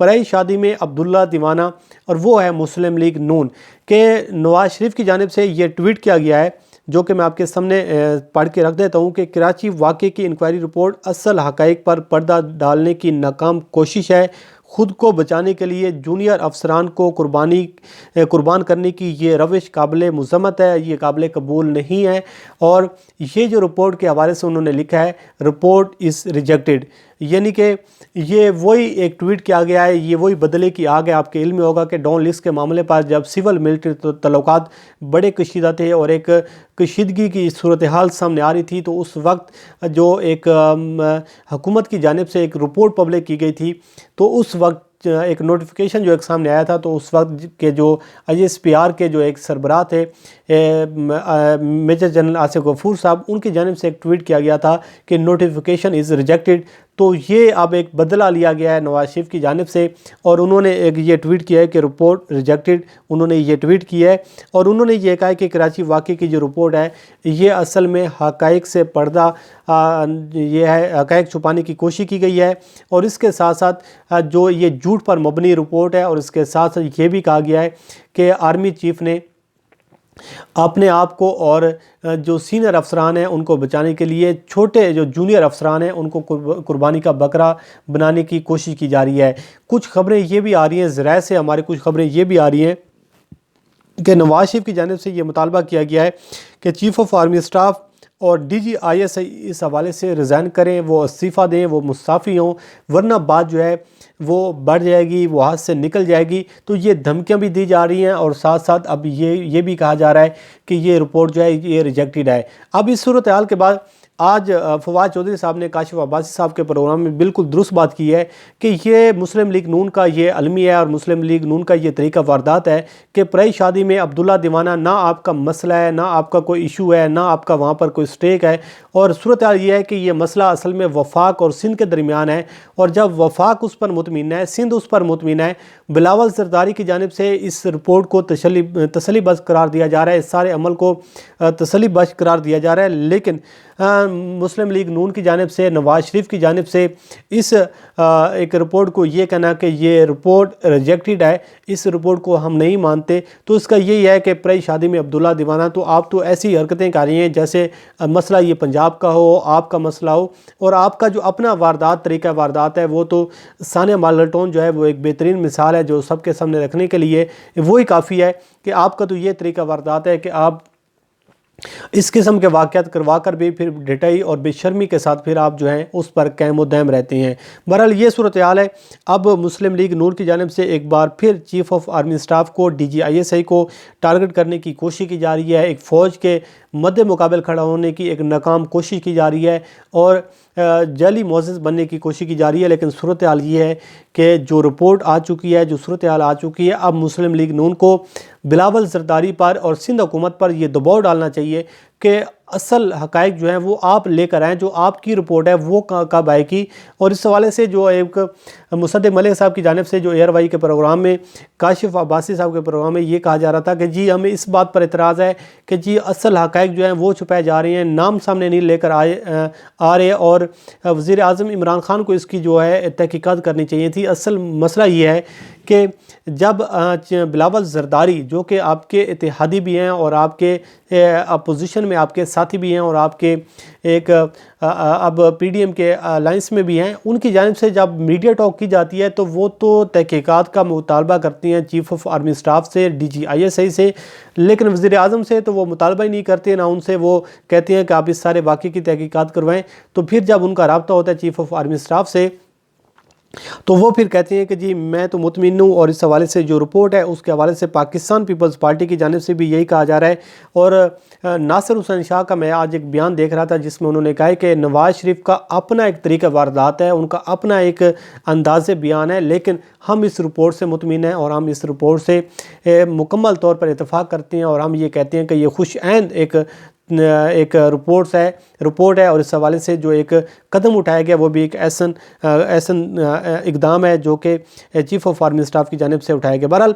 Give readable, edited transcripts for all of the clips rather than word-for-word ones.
پرائی شادی میں عبداللہ دیوانہ، اور وہ ہے مسلم لیگ نون، کہ نواز شریف کی جانب سے یہ ٹویٹ کیا گیا ہے، جو کہ میں آپ کے سامنے پڑھ کے رکھ دیتا ہوں کہ کراچی واقعے کی انکوائری رپورٹ اصل حقائق پر پردہ ڈالنے کی ناکام کوشش ہے، خود کو بچانے کے لیے جونیئر افسران کو قربان کرنے کی یہ روش قابل مذمت ہے، یہ قابل قبول نہیں ہے۔ اور یہ جو رپورٹ کے حوالے سے انہوں نے لکھا ہے، رپورٹ از ریجیکٹڈ، یعنی کہ یہ وہی ایک ٹویٹ کیا گیا ہے، یہ وہی بدلے کی آگ ہے۔ آپ کے علم میں ہوگا کہ ڈان لیکس کے معاملے پر جب سول ملٹری تعلقات بڑے کشیدہ تھے اور ایک کشیدگی کی صورتحال سامنے آ رہی تھی، تو اس وقت جو ایک حکومت کی جانب سے ایک رپورٹ پبلک کی گئی تھی، تو اس وقت ایک نوٹیفیکیشن جو ایک سامنے آیا تھا، تو اس وقت کے جو ISPR کے جو ایک سربراہ تھے میجر جنرل آصف غفور صاحب، ان کی جانب سے ایک ٹویٹ کیا گیا تھا کہ نوٹیفیکیشن از ریجیکٹڈ۔ تو یہ اب ایک بدلہ لیا گیا ہے نواز شریف کی جانب سے، اور انہوں نے ایک یہ ٹویٹ کیا ہے کہ رپورٹ ریجیکٹڈ، انہوں نے یہ ٹویٹ کیا ہے، اور انہوں نے یہ کہا ہے کہ کراچی واقعے کی جو رپورٹ ہے یہ اصل میں حقائق سے پردہ یہ ہے، حقائق چھپانے کی کوشش کی گئی ہے، اور اس کے ساتھ ساتھ جو یہ جھوٹ پر مبنی رپورٹ ہے، اور اس کے ساتھ ساتھ یہ بھی کہا گیا ہے کہ آرمی چیف نے اپنے آپ کو اور جو سینئر افسران ہیں ان کو بچانے کے لیے چھوٹے جو جونیئر افسران ہیں ان کو قربانی کا بکرا بنانے کی کوشش کی جا رہی ہے۔ کچھ خبریں یہ بھی آ رہی ہیں، ذرائع سے ہماری کچھ خبریں یہ بھی آ رہی ہیں کہ نواز شریف کی جانب سے یہ مطالبہ کیا گیا ہے کہ چیف آف آرمی اسٹاف اور DGIS اس حوالے سے ریزائن کریں، وہ استعفیٰ دیں، وہ مستعفی ہوں، ورنہ بات جو ہے وہ بڑھ جائے گی، وہ ہاتھ سے نکل جائے گی۔ تو یہ دھمکیاں بھی دی جا رہی ہیں، اور ساتھ ساتھ اب یہ بھی کہا جا رہا ہے کہ یہ رپورٹ جو ہے یہ ریجیکٹڈ ہے۔ اب اس صورتحال کے بعد آج فواد چودھری صاحب نے کاشف عباسی صاحب کے پروگرام میں بالکل درست بات کی ہے کہ یہ مسلم لیگ نون کا یہ المیہ ہے، اور مسلم لیگ نون کا یہ طریقہ واردات ہے کہ پرائی شادی میں عبداللہ دیوانہ نہ آپ کا مسئلہ ہے، نہ آپ کا کوئی ایشو ہے، نہ آپ کا وہاں پر کوئی سٹیک ہے، اور صورتحال یہ ہے کہ یہ مسئلہ اصل میں وفاق اور سندھ کے درمیان ہے، اور جب وفاق اس پر مطمئن ہے، سندھ اس پر مطمئن ہے، بلاول زرداری کی جانب سے اس رپورٹ کو تسلی بخش قرار دیا جا رہا ہے، اس سارے عمل کو تسلی بخش قرار دیا جا رہا ہے، لیکن مسلم لیگ نون کی جانب سے، نواز شریف کی جانب سے اس ایک رپورٹ کو یہ کہنا کہ یہ رپورٹ ریجیکٹڈ ہے، اس رپورٹ کو ہم نہیں مانتے، تو اس کا یہی ہے کہ پرائی شادی میں عبداللہ دیوانہ، تو آپ تو ایسی حرکتیں کر رہی ہیں جیسے مسئلہ یہ پنجاب کا ہو، آپ کا مسئلہ ہو، اور آپ کا جو اپنا واردات طریقہ واردات ہے وہ تو ثانیہ مالٹون جو ہے وہ ایک بہترین مثال ہے جو سب کے سامنے رکھنے کے لیے وہی کافی ہے کہ آپ کا تو یہ طریقہ واردات ہے کہ آپ اس قسم کے واقعات کروا کر بھی پھر ڈٹائی اور بے شرمی کے ساتھ پھر آپ جو ہیں اس پر قائم و دائم رہتے ہیں۔ بہرحال یہ صورتحال ہے۔ اب مسلم لیگ نون کی جانب سے ایک بار پھر چیف آف آرمی اسٹاف کو DGIS کو ٹارگٹ کرنے کی کوشش کی جا رہی ہے، ایک فوج کے مد مقابل کھڑا ہونے کی ایک ناکام کوشش کی جا رہی ہے، اور جعلی معزز بننے کی کوشش کی جا رہی ہے، لیکن صورتحال یہ ہے کہ جو رپورٹ آ چکی ہے، جو صورتحال آ چکی ہے، اب مسلم لیگ نون کو بلاول زرداری پر اور سندھ حکومت پر یہ دباؤ ڈالنا چاہیے کہ اصل حقائق جو ہیں وہ آپ لے کر آئیں، جو آپ کی رپورٹ ہے وہ کب آئے گی۔ اور اس حوالے سے جو ایک مصدق ملک صاحب کی جانب سے جو ایئر وائی کے پروگرام میں، کاشف عباسی صاحب کے پروگرام میں یہ کہا جا رہا تھا کہ جی ہمیں اس بات پر اعتراض ہے کہ جی اصل حقائق جو ہیں وہ چھپائے جا رہے ہیں، نام سامنے نہیں لے کر آ رہے، اور وزیر اعظم عمران خان کو اس کی جو ہے تحقیقات کرنی چاہیے تھی۔ اصل مسئلہ یہ ہے کہ جب بلاول زرداری جو کہ آپ کے اتحادی بھی ہیں اور آپ کے اپوزیشن میں آپ کے ساتھی بھی ہیں اور آپ کے ایک اب PDM کے الائنس میں بھی ہیں، ان کی جانب سے جب میڈیا ٹاک کی جاتی ہے تو وہ تو تحقیقات کا مطالبہ کرتی ہیں چیف آف آرمی اسٹاف سے، DGIS سے، لیکن وزیر اعظم سے تو وہ مطالبہ ہی نہیں کرتے، نہ ان سے وہ کہتے ہیں کہ آپ اس سارے واقعے کی تحقیقات کروائیں۔ تو پھر جب ان کا رابطہ ہوتا ہے چیف آف آرمی اسٹاف سے تو وہ پھر کہتے ہیں کہ جی میں تو مطمئن ہوں، اور اس حوالے سے جو رپورٹ ہے اس کے حوالے سے پاکستان پیپلز پارٹی کی جانب سے بھی یہی کہا جا رہا ہے۔ اور ناصر حسین شاہ کا میں آج ایک بیان دیکھ رہا تھا جس میں انہوں نے کہا ہے کہ نواز شریف کا اپنا ایک طریقہ واردات ہے، ان کا اپنا ایک انداز بیان ہے، لیکن ہم اس رپورٹ سے مطمئن ہیں اور ہم اس رپورٹ سے مکمل طور پر اتفاق کرتے ہیں، اور ہم یہ کہتے ہیں کہ یہ خوش عین ایک رپورٹ ہے، اور اس حوالے سے جو ایک قدم اٹھایا گیا وہ بھی ایک ایسن اقدام ہے جو کہ چیف آف آرمی اسٹاف کی جانب سے اٹھایا گیا۔ بہرحال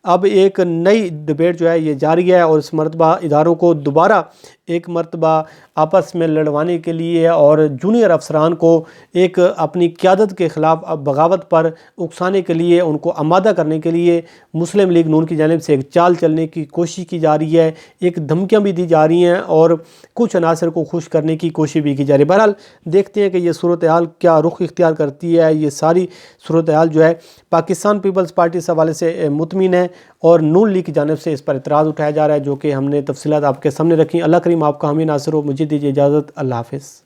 اب ایک نئی ڈبیٹ جو ہے یہ جاری ہے، اور اس مرتبہ اداروں کو دوبارہ ایک مرتبہ آپس میں لڑوانے کے لیے اور جونیئر افسران کو ایک اپنی قیادت کے خلاف بغاوت پر اکسانے کے لیے، ان کو آمادہ کرنے کے لیے مسلم لیگ نون کی جانب سے ایک چال چلنے کی کوشش کی جا رہی ہے، ایک دھمکیاں بھی دی جا رہی ہیں اور کچھ عناصر کو خوش کرنے کی کوشش بھی کی جا رہی ہے۔ بہرحال دیکھتے ہیں کہ یہ صورتحال کیا رخ اختیار کرتی ہے۔ یہ ساری صورتحال جو ہے پاکستان پیپلز پارٹی اس حوالے سے مطمئن ہے اور نون لیگ کی جانب سے اس پر اعتراض اٹھایا جا رہا ہے، جو کہ ہم نے تفصیلات آپ کے سامنے رکھی۔ اللہ کریم آپ کا حامی ناصر ہو۔ مجھے دیجیے اجازت۔ اللہ حافظ۔